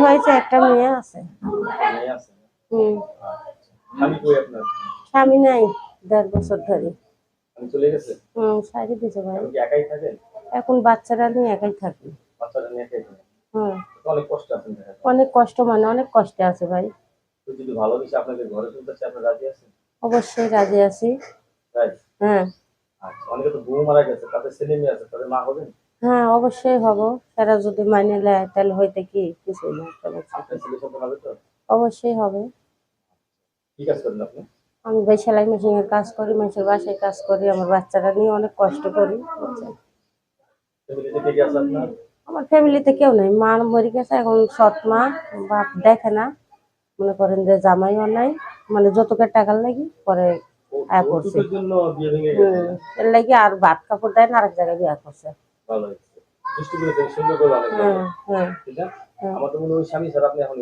হয়েছে, একটা মেয়ে আছে। মেয়ে আছে? হুম। স্বামী কই আপনার? স্বামী নাই 1.5 বছর ধরে। স্বামী চলে গেছে? সাইডে দিছে ভাই। এখন কি একাই থাকেন? এখন বাচ্চারা নিয়ে একাই থাকি। বাচ্চারা নিয়ে একাই থাকেন? হুম। অনেক কষ্ট আছেন দেখা যায়। অনেক কষ্ট, মানে অনেক কষ্টে আছে ভাই। তো যদি ভালোবেসে আপনাকে ঘরে তুলতে চায়, আপনি রাজি আছেন? অবশ্যই রাজি আছি। তাই? হ্যাঁ। আচ্ছা, অনেকে তো বউ মারা গেছে, তাদের ছেলে মেয়ে আছে, তাদের মা হবেন? হ্যাঁ, অবশ্যই হব। তারা যদি মানে নেয় তাহলে হইতে কি কিছুই না। আপনার ছেলে সন্তান হবে তো? অবশ্যই হবে। কি কাজ করেন আপনি? আমি ভাই সেলাই মেশিনের কাজ করি, মানুষের বাসায় কাজ করি, আমার বাচ্চারা নিয়ে অনেক কষ্ট করি। ফ্যামিলিতে কে কে আছে আপনার? আমার ফ্যামিলিতে কেউ নেই, মা মরে গেছে, এখন সৎ মা, বাপ দেখে না, মনে করেন যে জামাইও নাই, মানে যৌতুকের টাকার লাগি পরে আয়া করছে। যৌতুকের জন্য বিয়ে ভেঙে গেছে? এর লাগি আর ভাত কাপড় দেয় না, আরেক জায়গায় বিয়ে করছে। ভালো হয়েছে, দৃষ্টি করে সুন্দর করে ভালো। হ্যাঁ, হ্যাঁ, ঠিক আছে, হ্যাঁ। আমার তো মনে হয় স্বামী ছাড়া আপনি এখন